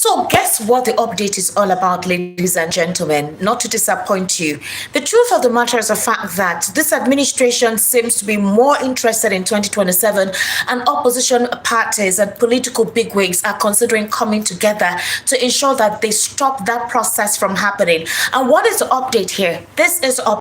So, guess what the update is all about, ladies and gentlemen? Not to disappoint you. The truth of the matter is the fact that this administration seems to be more interested in 2027, and opposition parties and political bigwigs are considering coming together to ensure that they stop that process from happening. And what is the update here? This is update.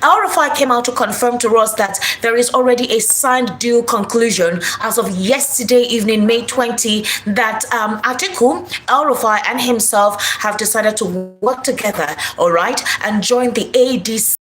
Elrufai came out to confirm to us that there is already a signed deal conclusion as of yesterday evening, May 20, that Atiku, Elrufai, and himself have decided to work together, all right, and join the ADC.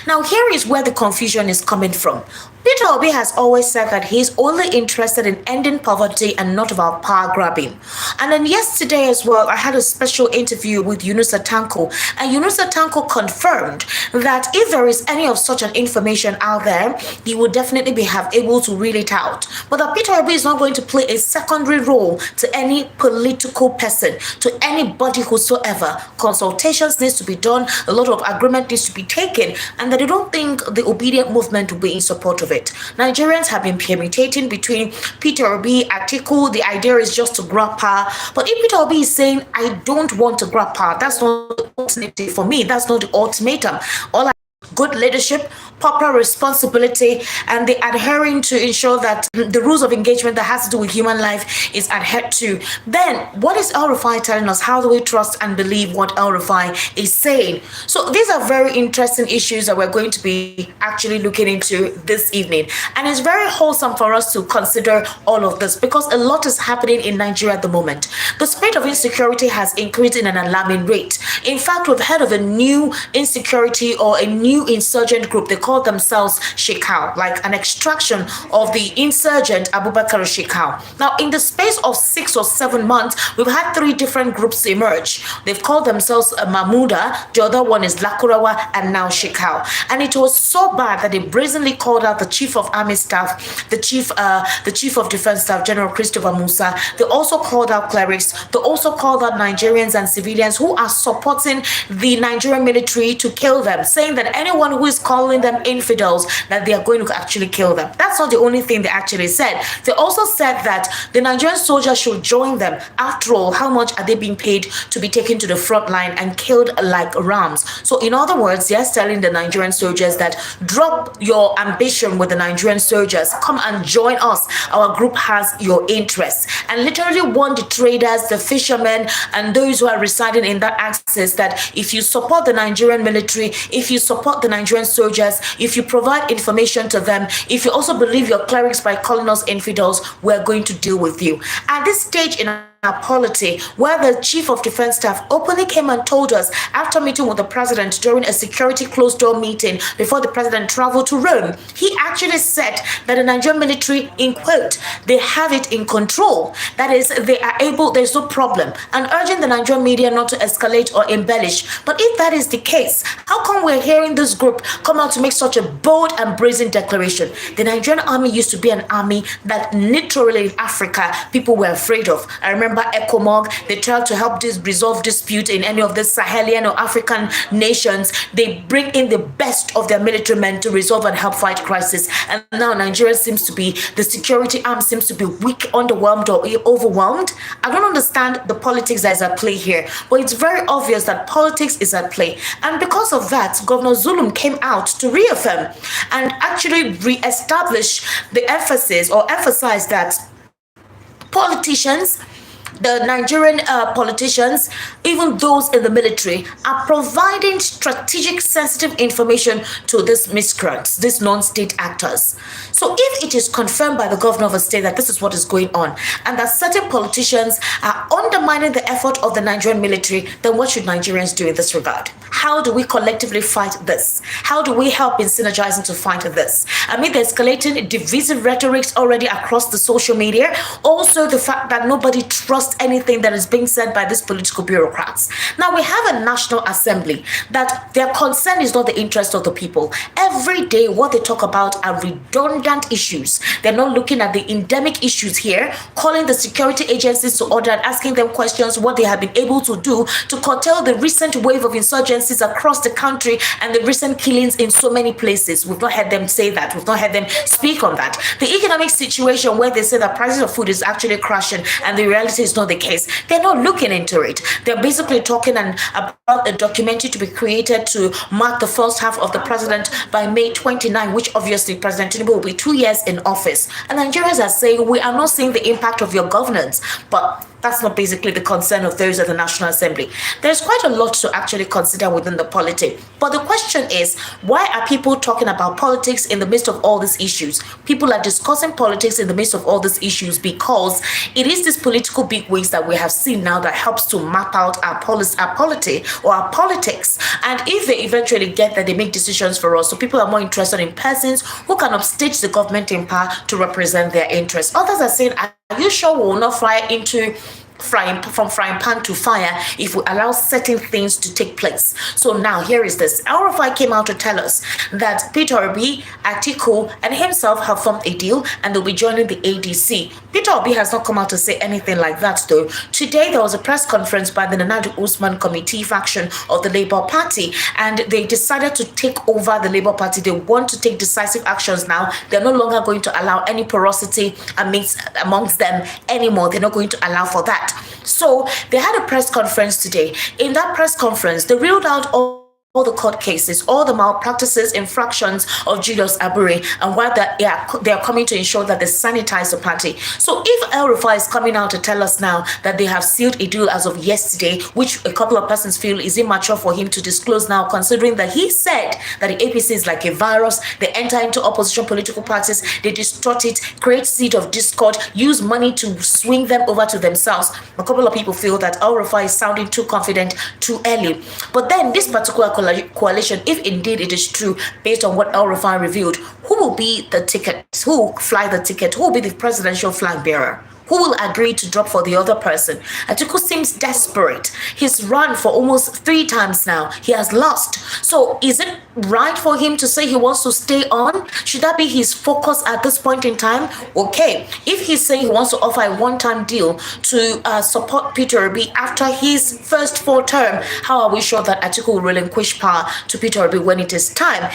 Now, here is where the confusion is coming from. Peterobi has always said that he's only interested in ending poverty and not about power grabbing. And then yesterday as well, I had a special interview with Atiku, and Atiku confirmed that if there is any of such an information out there, he will definitely be able to reel it out. But that Peterobi is not going to play a secondary role to any political person, to anybody whosoever. Consultations needs to be done, a lot of agreement needs to be taken, and that they don't think the obedient movement will be in support of it. Nigerians have been permutating between Peterobi, Atiku. The idea is just to grab power. But if Peterobi is saying, I don't want to grab power, that's not the alternative for me. That's not the ultimatum. All I good leadership, proper responsibility, and the adhering to ensure that the rules of engagement that has to do with human life is adhered to. Then, what is Elrufai telling us? How do we trust and believe what Elrufai is saying? So these are very interesting issues that we're going to be actually looking into this evening. And it's very wholesome for us to consider all of this because a lot is happening in Nigeria at the moment. The state of insecurity has increased in an alarming rate. In fact, we've heard of a new insecurity or a new insurgent group. They call themselves Shekau, like an extraction of the insurgent Abubakar Shekau. Now, in the space of 6 or 7 months, we've had 3 different groups emerge. They've called themselves Mahmuda, the other one is Lakurawa, and now Shekau. And it was so bad that they brazenly called out the Chief of Army Staff, the Chief of Defense Staff, General Christopher Musa. They also called out clerics. They also called out Nigerians and civilians who are supporting the Nigerian military to kill them, saying that anyone who is calling them infidels, that they are going to actually kill them. That's not the only thing they actually said. They also said that the Nigerian soldiers should join them. After all, how much are they being paid to be taken to the front line and killed like rams? So in other words, they're telling the Nigerian soldiers that drop your ambition with the Nigerian soldiers. Come and join us. Our group has your interests. And literally warned the traders, the fishermen, and those who are residing in that axis that if you support the Nigerian military, if you support the Nigerian soldiers, if you provide information to them, if you also believe your clerics by calling us infidels, we're going to deal with you. At this stage in our polity, where the Chief of Defense Staff openly came and told us after meeting with the president during a security closed-door meeting before the president traveled to Rome, he actually said that the Nigerian military, in quote, they have it in control. That is, they are able, there's no problem, and urging the Nigerian media not to escalate or embellish. But if that is the case, how come we're hearing this group come out to make such a bold and brazen declaration? The Nigerian army used to be an army that literally in Africa people were afraid of. I remember ECOMOG, they try to help resolve dispute in any of the Sahelian or African nations. They bring in the best of their military men to resolve and help fight crisis. And now Nigeria seems to be, the security arm seems to be weak, underwhelmed, or overwhelmed. I don't understand the politics that is at play here, but it's very obvious that politics is at play. And because of that, Governor Zulum came out to reaffirm and actually re-establish the emphasis or emphasize that politicians, the Nigerian politicians, even those in the military, are providing strategic, sensitive information to these miscreants, these non-state actors. So if it is confirmed by the governor of a state that this is what is going on, and that certain politicians are undermining the effort of the Nigerian military, then what should Nigerians do in this regard? How do we collectively fight this? How do we help in synergizing to fight this? Amid the escalating divisive rhetorics already across the social media, also the fact that nobody trusts anything that is being said by these political bureaucrats. Now we have a National Assembly that their concern is not the interest of the people. Every day what they talk about are redundant issues. They're not looking at the endemic issues here, calling the security agencies to order and asking them questions what they have been able to do to curtail the recent wave of insurgencies across the country and the recent killings in so many places. We've not heard them say that. We've not heard them speak on that. The economic situation where they say the prices of food is actually crashing and the reality is not the case. They're not looking into it. They're basically talking about a documentary to be created to mark the first half of the president by May 29, which obviously President Tinubu will be 2 years in office. And Nigerians are saying, we are not seeing the impact of your governance. But that's not basically the concern of those at the National Assembly. There's quite a lot to actually consider within the polity. But the question is, why are people talking about politics in the midst of all these issues? People are discussing politics in the midst of all these issues because it is these political bigwigs that we have seen now that helps to map out our polity or our politics. And if they eventually get that, they make decisions for us. So people are more interested in persons who can upstage the government in power to represent their interests. Others are saying, are you sure we will not fly into from frying pan to fire if we allow certain things to take place? So now here is this. Elrufai came out to tell us that Peterobi, Atiku, and himself have formed a deal and they'll be joining the ADC. Peterobi has not come out to say anything like that though. Today there was a press conference by the Nanadu Usman Committee faction of the Labour Party, and they decided to take over the Labour Party. They want to take decisive actions now. They're no longer going to allow any porosity amongst them anymore. They're not going to allow for that. So they had a press conference today. In that press conference, they reeled out all the court cases, all the malpractices, infractions of Julius Abure, and why they are coming to ensure that they sanitize the party. So if Elrufai is coming out to tell us now that they have sealed a deal as of yesterday, which a couple of persons feel is immature for him to disclose now, considering that he said that the APC is like a virus, they enter into opposition political parties, they distort it, create seed of discord, use money to swing them over to themselves. A couple of people feel that Elrufai is sounding too confident too early. But then this particular coalition, if indeed it is true, based on what Elrufai revealed, who will be the ticket? Who will fly the ticket? Who will be the presidential flag bearer? Who will agree to drop for the other person? Atiku seems desperate. He's run for almost 3 times now. He has lost. So is it right for him to say he wants to stay on? Should that be his focus at this point in time? Okay, if he's saying he wants to offer a one-time deal to support Peterobi after his first 4 term, how are we sure that Atiku will relinquish power to Peterobi when it is time?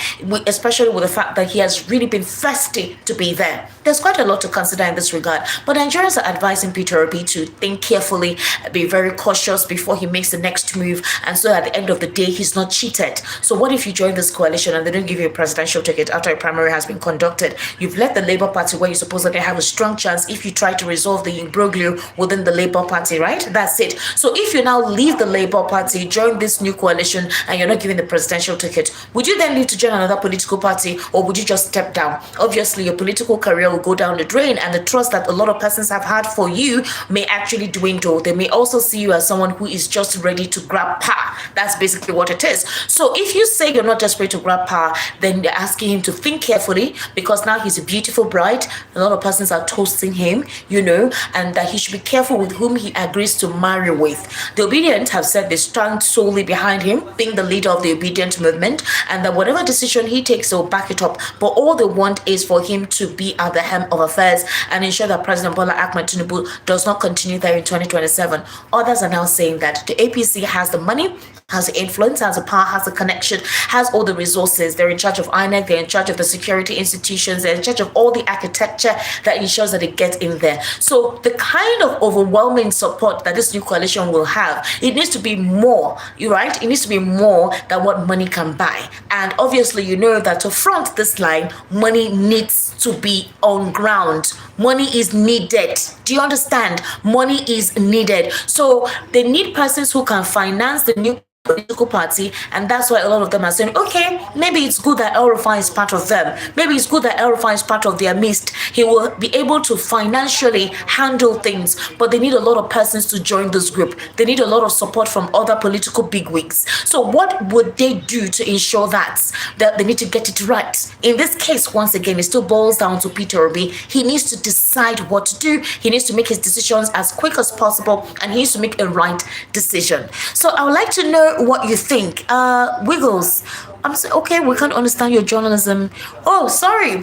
Especially with the fact that he has really been thirsty to be there. There's quite a lot to consider in this regard. But Nigerians are advising Peterobi to think carefully, be very cautious before he makes the next move, and so at the end of the day he's not cheated. So what if you join this coalition and they don't give you a presidential ticket after a primary has been conducted? You've left the Labour Party where you supposedly have a strong chance if you try to resolve the imbroglio within the Labour Party, right? That's it. So if you now leave the Labour Party, join this new coalition, and you're not given the presidential ticket, would you then need to join another political party, or would you just step down? Obviously your political career will go down the drain, and the trust that a lot of persons have had for you may actually dwindle. They may also see you as someone who is just ready to grab power. That's basically what it is. So if you say you're not desperate to grab power, then they're asking him to think carefully, because now he's a beautiful bride. A lot of persons are toasting him, and that he should be careful with whom he agrees to marry with. The Obedient have said they stand solely behind him, being the leader of the Obedient movement, and that whatever decision he takes, they'll back it up. But all they want is for him to be at the helm of affairs and ensure that President Bola Ahmed Tinubu does not continue there in 2027. Others are now saying that the APC has the money, has the influence, has the power, has the connection, has all the resources. They're in charge of INEC, they're in charge of the security institutions, they're in charge of all the architecture that ensures that it gets in there. So the kind of overwhelming support that this new coalition will have, it needs to be more, right? It needs to be more than what money can buy. And obviously, that to front this line, money needs to be on ground. Money is needed. Do you understand? Money is needed. So they need persons who can finance the new political party, and that's why a lot of them are saying, okay, maybe it's good that Elrufai is part of them. Maybe it's good that Elrufai is part of their midst. He will be able to financially handle things, but they need a lot of persons to join this group. They need a lot of support from other political bigwigs. So what would they do to ensure that they need to get it right? In this case, once again, it still boils down to Peterobi. He needs to decide what to do. He needs to make his decisions as quick as possible, and he needs to make a right decision. So I would like to know what you think. Wiggles, I'm saying, okay, we can't understand your journalism. Oh, sorry.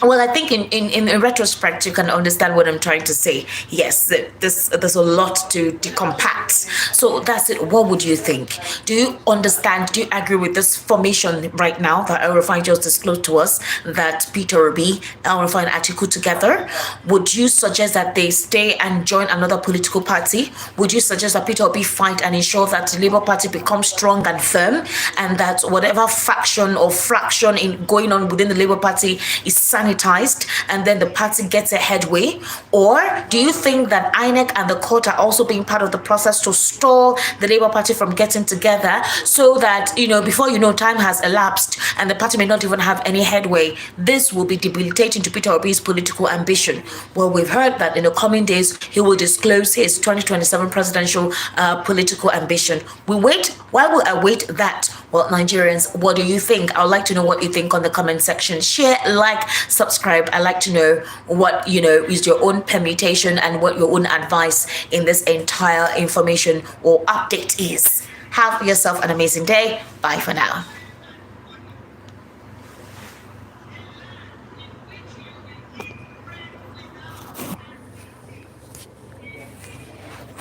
Well, I think in retrospect, you can understand what I'm trying to say. Yes, there's a lot to decompact. that. So that's it. What would you think? Do you understand? Do you agree with this formation right now that Elrufai just disclosed to us, that Peterobi, Elrufai and Atiku together? Would you suggest that they stay and join another political party? Would you suggest that Peterobi fight and ensure that the Labour Party becomes strong and firm, and that whatever faction or fraction in going on within the Labour Party is sanitized, and then the party gets a headway? Or do you think that INEC and the court are also being part of the process to stall the Labour Party from getting together, so that, before time has elapsed and the party may not even have any headway? This will be debilitating to Peter Obi's political ambition. Well, we've heard that in the coming days he will disclose his 2027 presidential political ambition. While we await that, well, Nigerians, what do you think? I'd like to know what you think on the comment section. Share, like, subscribe. I'd like to know what, is your own permutation and what your own advice in this entire information or update is. Have yourself an amazing day. Bye for now.